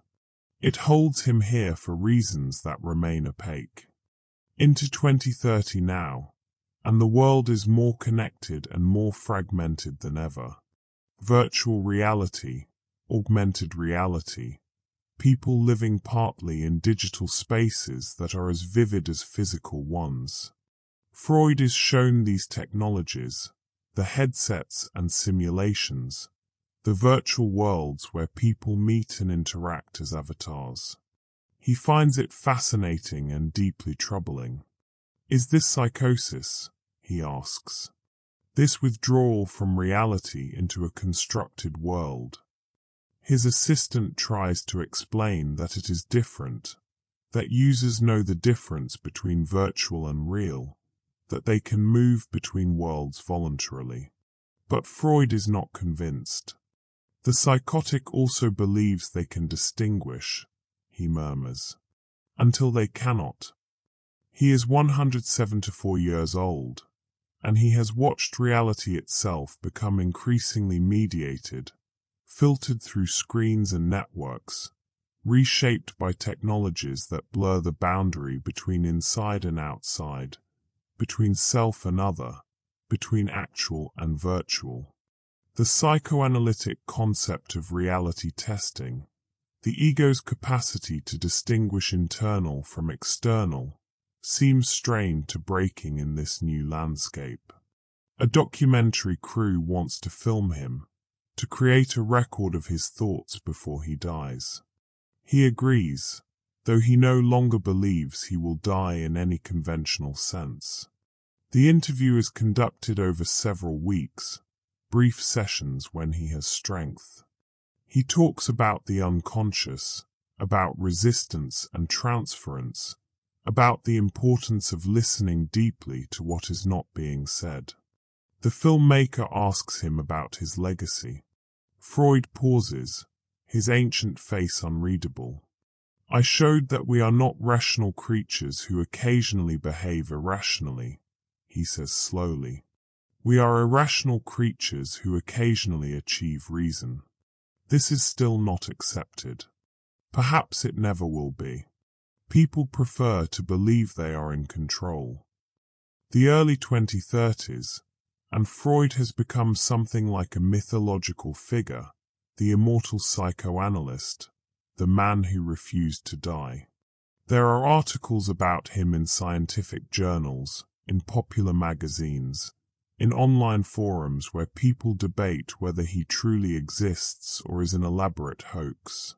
It holds him here for reasons that remain opaque. Into 2030 now, and the world is more connected and more fragmented than ever. Virtual reality, augmented reality, people living partly in digital spaces that are as vivid as physical ones. Freud is shown these technologies, the headsets and simulations, the virtual worlds where people meet and interact as avatars. He finds it fascinating and deeply troubling. Is this psychosis? He asks. This withdrawal from reality into a constructed world. His assistant tries to explain that it is different, that users know the difference between virtual and real, that they can move between worlds voluntarily. But Freud is not convinced. The psychotic also believes they can distinguish, he murmurs, until they cannot. He is 174 years old, and he has watched reality itself become increasingly mediated, filtered through screens and networks, reshaped by technologies that blur the boundary between inside and outside, between self and other, between actual and virtual. The psychoanalytic concept of reality testing, the ego's capacity to distinguish internal from external, seems strained to breaking in this new landscape. A documentary crew wants to film him, to create a record of his thoughts before he dies. He agrees, though he no longer believes he will die in any conventional sense. The interview is conducted over several weeks, brief sessions when he has strength. He talks about the unconscious, about resistance and transference, about the importance of listening deeply to what is not being said. The filmmaker asks him about his legacy. Freud pauses, his ancient face unreadable. I showed that we are not rational creatures who occasionally behave irrationally, he says slowly. We are irrational creatures who occasionally achieve reason. This is still not accepted. Perhaps it never will be. People prefer to believe they are in control. The early 2030s, and Freud has become something like a mythological figure, the immortal psychoanalyst, the man who refused to die. There are articles about him in scientific journals, in popular magazines, in online forums where people debate whether he truly exists or is an elaborate hoax.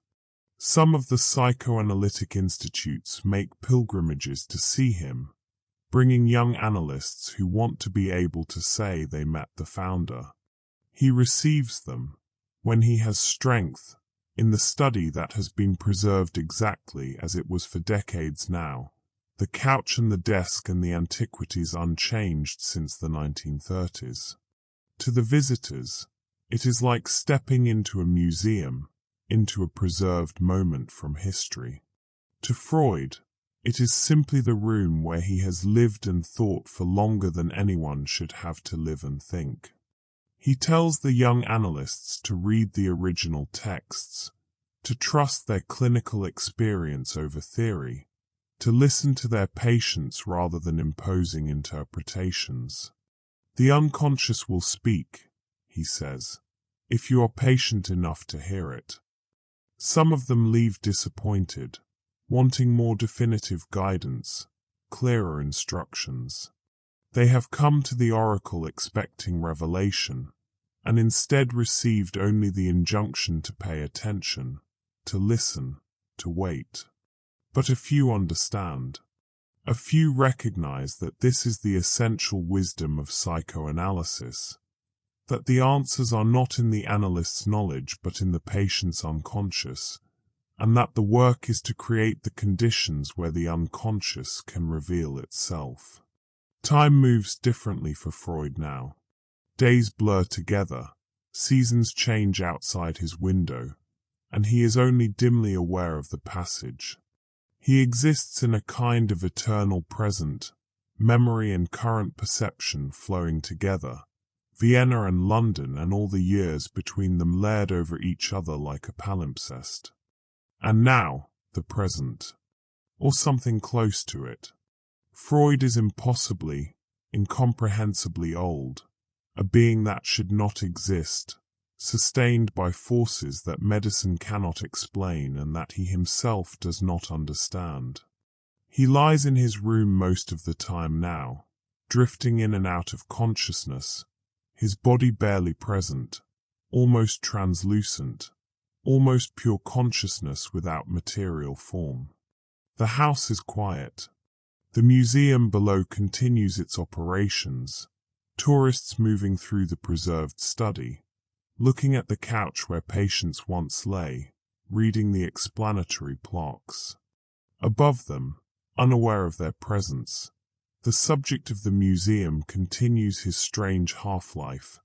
Some of the psychoanalytic institutes make pilgrimages to see him, bringing young analysts who want to be able to say they met the founder. He receives them, when he has strength, in the study that has been preserved exactly as it was for decades now, the couch and the desk and the antiquities unchanged since the 1930s. To the visitors, it is like stepping into a museum, into a preserved moment from history. To Freud, it is simply the room where he has lived and thought for longer than anyone should have to live and think. He tells the young analysts to read the original texts, to trust their clinical experience over theory, to listen to their patients rather than imposing interpretations. The unconscious will speak, he says, if you are patient enough to hear it. Some of them leave disappointed, wanting more definitive guidance, clearer instructions. They have come to the oracle expecting revelation, and instead received only the injunction to pay attention, to listen, to wait. But a few understand. A few recognize that this is the essential wisdom of psychoanalysis, that the answers are not in the analyst's knowledge but in the patient's unconscious, and that the work is to create the conditions where the unconscious can reveal itself. Time moves differently for Freud now. Days blur together, seasons change outside his window, and he is only dimly aware of the passage. He exists in a kind of eternal present, memory and current perception flowing together, Vienna and London and all the years between them layered over each other like a palimpsest. And now, the present, or something close to it. Freud is impossibly, incomprehensibly old, a being that should not exist, sustained by forces that medicine cannot explain and that he himself does not understand. He lies in his room most of the time now, drifting in and out of consciousness, his body barely present, almost translucent, almost pure consciousness without material form. The house is quiet. The museum below continues its operations, tourists moving through the preserved study, looking at the couch where patients once lay, reading the explanatory plaques. Above them, unaware of their presence, the subject of the museum continues his strange half-life,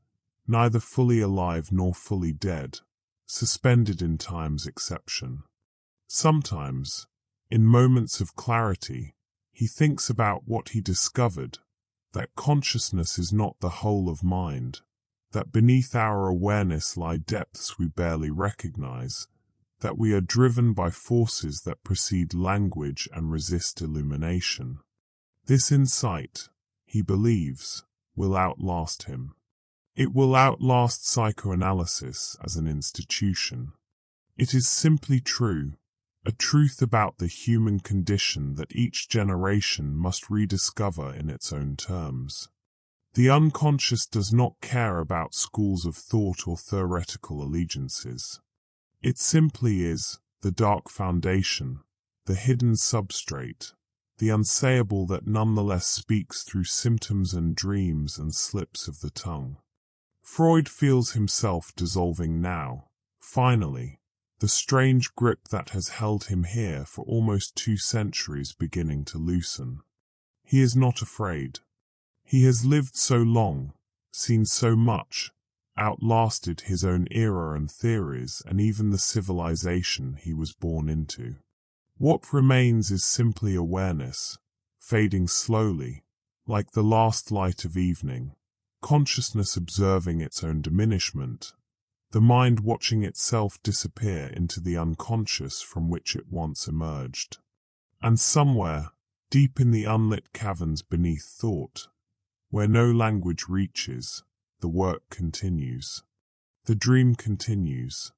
neither fully alive nor fully dead, suspended in time's exception. Sometimes, in moments of clarity, he thinks about what he discovered, that consciousness is not the whole of mind, that beneath our awareness lie depths we barely recognize, that we are driven by forces that precede language and resist illumination. This insight, he believes, will outlast him. It will outlast psychoanalysis as an institution. It is simply true, a truth about the human condition that each generation must rediscover in its own terms. The unconscious does not care about schools of thought or theoretical allegiances. It simply is the dark foundation, the hidden substrate, the unsayable that nonetheless speaks through symptoms and dreams and slips of the tongue. Freud feels himself dissolving now, finally, the strange grip that has held him here for almost 2 centuries beginning to loosen. He is not afraid. He has lived so long, seen so much, outlasted his own era and theories and even the civilization he was born into. What remains is simply awareness, fading slowly, like the last light of evening, consciousness observing its own diminishment, the mind watching itself disappear into the unconscious from which it once emerged. And somewhere, deep in the unlit caverns beneath thought, where no language reaches, the work continues. The dream continues.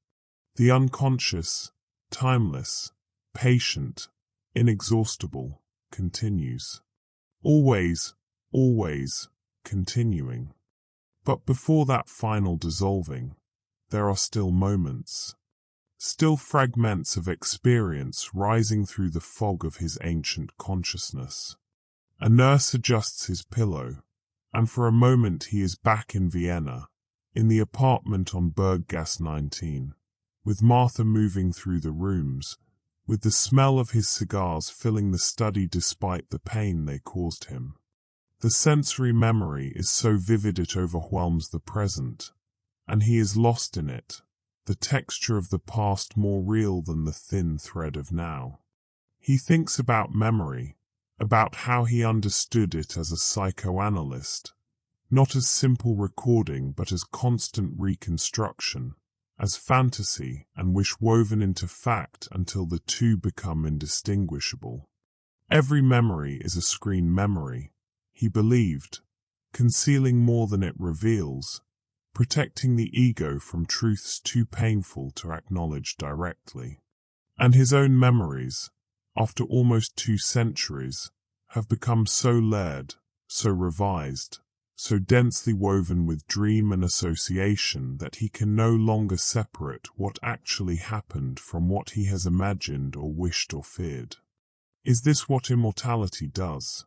The unconscious, timeless, patient, inexhaustible, continues. Always, always, continuing. But before that final dissolving, there are still moments. Still fragments of experience rising through the fog of his ancient consciousness. A nurse adjusts his pillow, and for a moment he is back in Vienna, in the apartment on Berggasse 19, with Martha moving through the rooms, with the smell of his cigars filling the study despite the pain they caused him. The sensory memory is so vivid it overwhelms the present, and he is lost in it, the texture of the past more real than the thin thread of now. He thinks about memory, about how he understood it as a psychoanalyst, not as simple recording but as constant reconstruction, as fantasy and wish woven into fact until the two become indistinguishable. Every memory is a screen memory, he believed, concealing more than it reveals, protecting the ego from truths too painful to acknowledge directly. And his own memories, after almost 2 centuries, have become so layered, so revised, so densely woven with dream and association that he can no longer separate what actually happened from what he has imagined or wished or feared. Is this what immortality does?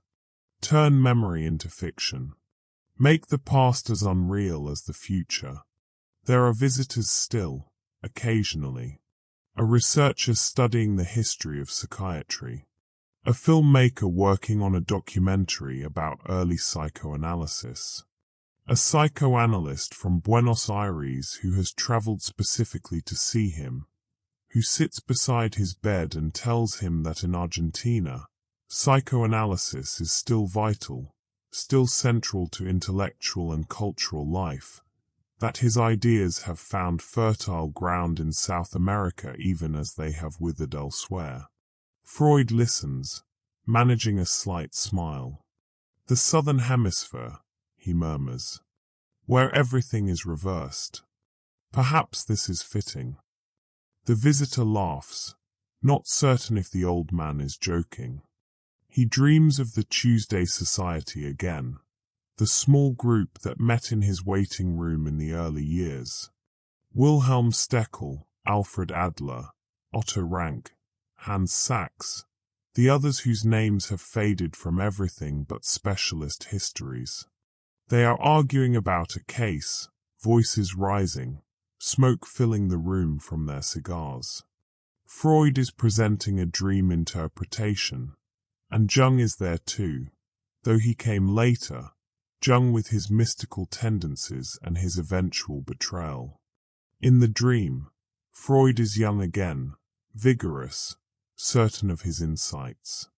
Turn memory into fiction. Make the past as unreal as the future. There are visitors still, occasionally. A researcher studying the history of psychiatry. A filmmaker working on a documentary about early psychoanalysis. A psychoanalyst from Buenos Aires who has traveled specifically to see him, who sits beside his bed and tells him that in Argentina, psychoanalysis is still vital, still central to intellectual and cultural life, that his ideas have found fertile ground in South America even as they have withered elsewhere. Freud listens, managing a slight smile. The Southern Hemisphere, he murmurs, where everything is reversed. Perhaps this is fitting. The visitor laughs, not certain if the old man is joking. He dreams of the Tuesday Society again, the small group that met in his waiting room in the early years. Wilhelm Steckel, Alfred Adler, Otto Rank, Hans Sachs, the others whose names have faded from everything but specialist histories. They are arguing about a case, voices rising, smoke filling the room from their cigars. Freud is presenting a dream interpretation, and Jung is there too, though he came later, Jung with his mystical tendencies and his eventual betrayal. In the dream, Freud is young again, vigorous, certain of his insights.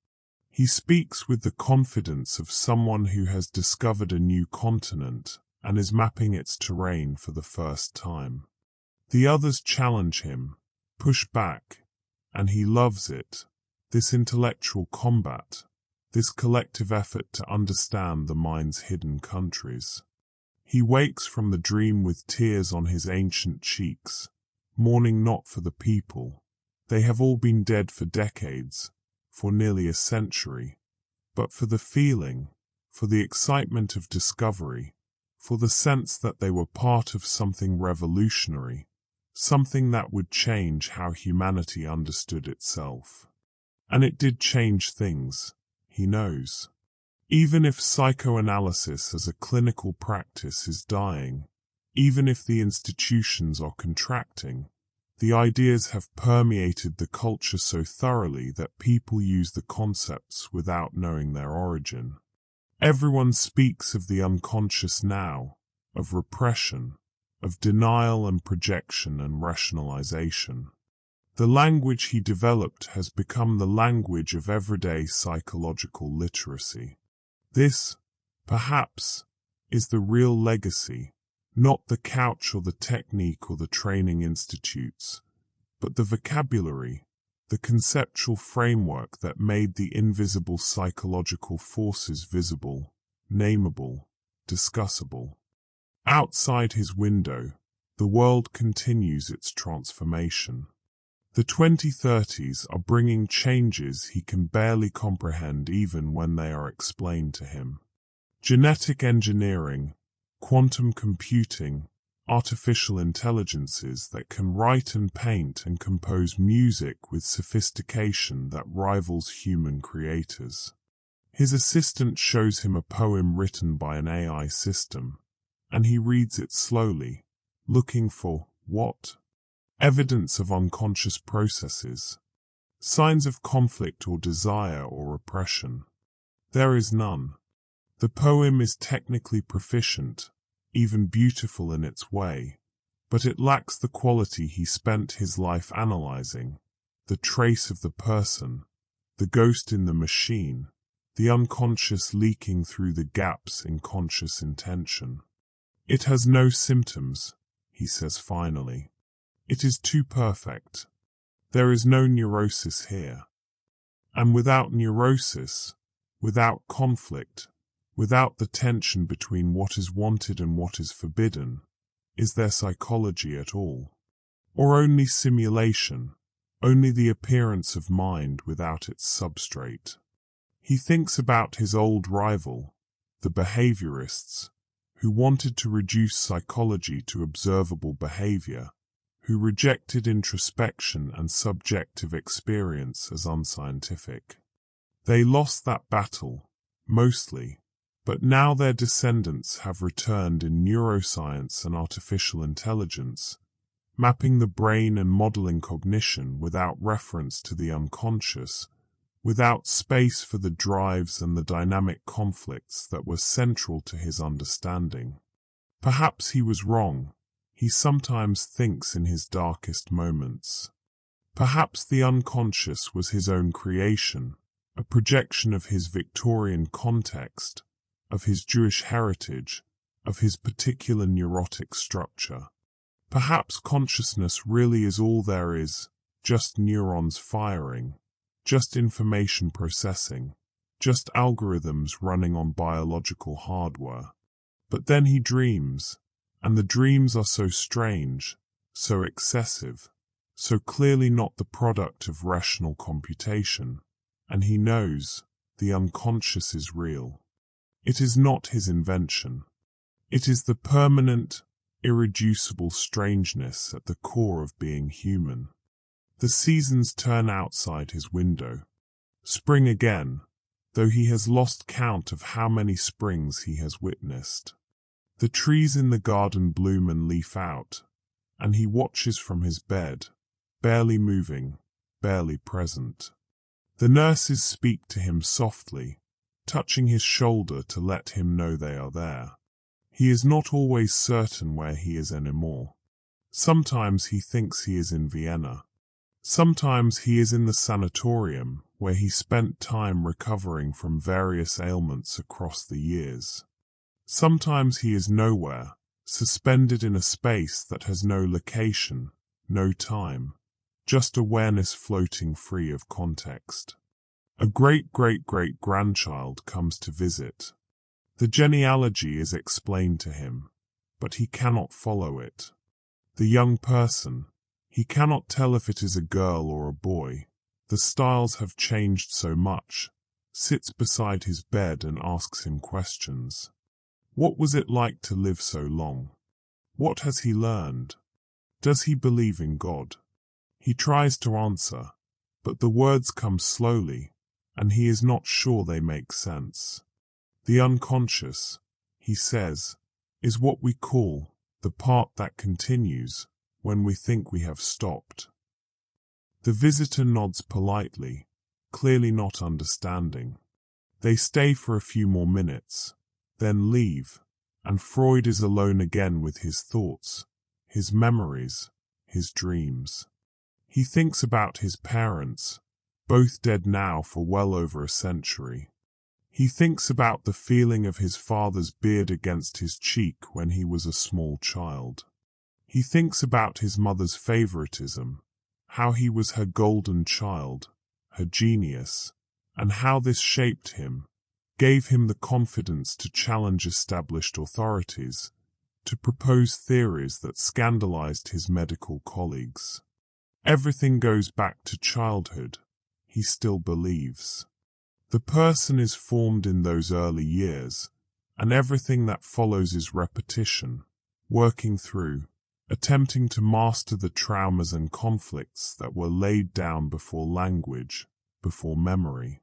He speaks with the confidence of someone who has discovered a new continent and is mapping its terrain for the first time. The others challenge him, push back, and he loves it, this intellectual combat, this collective effort to understand the mind's hidden countries. He wakes from the dream with tears on his ancient cheeks, mourning not for the people. They have all been dead for decades, for nearly a century, but for the feeling, for the excitement of discovery, for the sense that they were part of something revolutionary, something that would change how humanity understood itself. And it did change things, he knows. Even if psychoanalysis as a clinical practice is dying, even if the institutions are contracting, the ideas have permeated the culture so thoroughly that people use the concepts without knowing their origin. Everyone speaks of the unconscious now, of repression, of denial and projection and rationalization. The language he developed has become the language of everyday psychological literacy. This, perhaps, is the real legacy, Not the couch or the technique or the training institutes, but the vocabulary, the conceptual framework that made the invisible psychological forces visible, nameable, discussable. Outside his window, the world continues its transformation. The 2030s are bringing changes he can barely comprehend even when they are explained to him. Genetic engineering, quantum computing, artificial intelligences that can write and paint and compose music with sophistication that rivals human creators. His assistant shows him a poem written by an AI system, and he reads it slowly, looking for what? Evidence of unconscious processes, signs of conflict or desire or repression. There is none. The poem is technically proficient, even beautiful in its way, but it lacks the quality he spent his life analyzing, the trace of the person, the ghost in the machine, the unconscious leaking through the gaps in conscious intention. It has no symptoms, he says finally. It is too perfect. There is no neurosis here. And without neurosis, without conflict, without the tension between what is wanted and what is forbidden, is there psychology at all? Or only simulation, only the appearance of mind without its substrate? He thinks about his old rival, the behaviorists, who wanted to reduce psychology to observable behavior, who rejected introspection and subjective experience as unscientific. They lost that battle, mostly, but now their descendants have returned in neuroscience and artificial intelligence, mapping the brain and modeling cognition without reference to the unconscious, without space for the drives and the dynamic conflicts that were central to his understanding. Perhaps he was wrong. He sometimes thinks in his darkest moments. Perhaps the unconscious was his own creation, a projection of his Victorian context, of his Jewish heritage, of his particular neurotic structure. Perhaps consciousness really is all there is, just neurons firing, just information processing, just algorithms running on biological hardware. But then he dreams, and the dreams are so strange, so excessive, so clearly not the product of rational computation, and he knows the unconscious is real. It is not his invention. It is the permanent, irreducible strangeness at the core of being human. The seasons turn outside his window. Spring again, though he has lost count of how many springs he has witnessed. The trees in the garden bloom and leaf out, and he watches from his bed, barely moving, barely present. The nurses speak to him softly, touching his shoulder to let him know they are there. He is not always certain where he is anymore. Sometimes he thinks he is in Vienna. Sometimes he is in the sanatorium, where he spent time recovering from various ailments across the years. Sometimes he is nowhere, suspended in a space that has no location, no time, just awareness floating free of context. A great-great-great-grandchild comes to visit. The genealogy is explained to him, but he cannot follow it. The young person, he cannot tell if it is a girl or a boy. The styles have changed so much, sits beside his bed and asks him questions. What was it like to live so long? What has he learned? Does he believe in God? He tries to answer, but the words come slowly, and he is not sure they make sense. The unconscious, he says, is what we call the part that continues when we think we have stopped. The visitor nods politely, clearly not understanding. They stay for a few more minutes, then leave, and Freud is alone again with his thoughts, his memories, his dreams. He thinks about his parents, both dead now for well over a century. He thinks about the feeling of his father's beard against his cheek when he was a small child. He thinks about his mother's favoritism, how he was her golden child, her genius, and how this shaped him, gave him the confidence to challenge established authorities, to propose theories that scandalized his medical colleagues. Everything goes back to childhood, he still believes. The person is formed in those early years, and everything that follows is repetition, working through, attempting to master the traumas and conflicts that were laid down before language, before memory.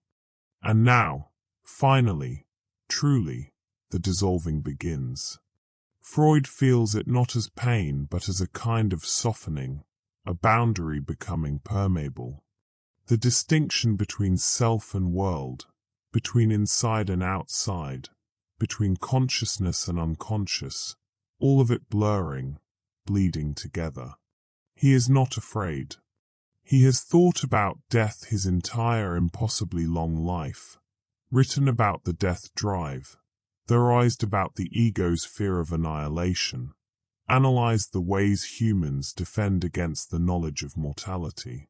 And now, finally, truly, the dissolving begins. Freud feels it not as pain but as a kind of softening, a boundary becoming permeable. The distinction between self and world, between inside and outside, between consciousness and unconscious, all of it blurring, bleeding together. He is not afraid. He has thought about death his entire impossibly long life, written about the death drive, theorized about the ego's fear of annihilation, analyzed the ways humans defend against the knowledge of mortality.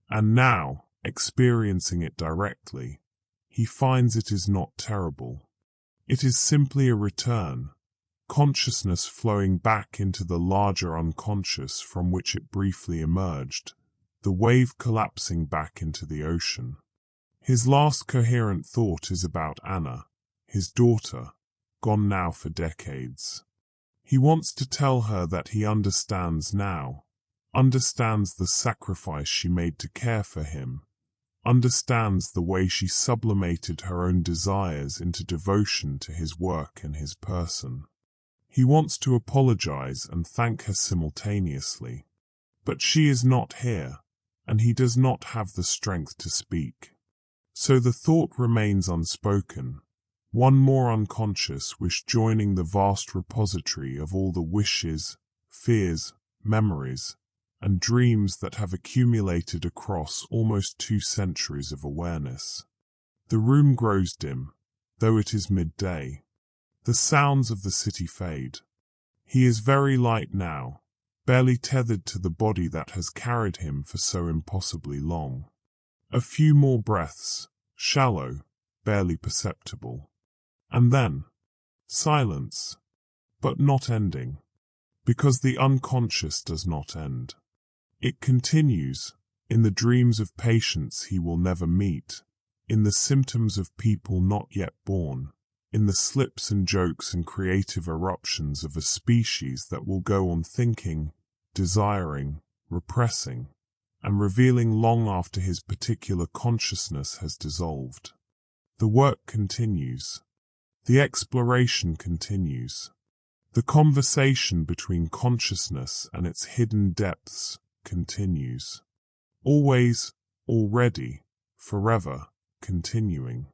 And now, experiencing it directly, he finds it is not terrible. It is simply a return, consciousness flowing back into the larger unconscious from which it briefly emerged, the wave collapsing back into the ocean. His last coherent thought is about Anna, his daughter, gone now for decades. He wants to tell her that he understands now, understands the sacrifice she made to care for him, understands the way she sublimated her own desires into devotion to his work and his person. He wants to apologize and thank her simultaneously. But she is not here, and he does not have the strength to speak. So the thought remains unspoken, one more unconscious wish joining the vast repository of all the wishes, fears, memories, and dreams that have accumulated across almost 2 centuries of awareness. The room grows dim, though it is midday. The sounds of the city fade. He is very light now, barely tethered to the body that has carried him for so impossibly long. A few more breaths, shallow, barely perceptible. And then, silence, but not ending, because the unconscious does not end. It continues, in the dreams of patients he will never meet, in the symptoms of people not yet born, in the slips and jokes and creative eruptions of a species that will go on thinking, desiring, repressing, and revealing long after his particular consciousness has dissolved. The work continues. The exploration continues. The conversation between consciousness and its hidden depths continues. Always, already, forever, continuing.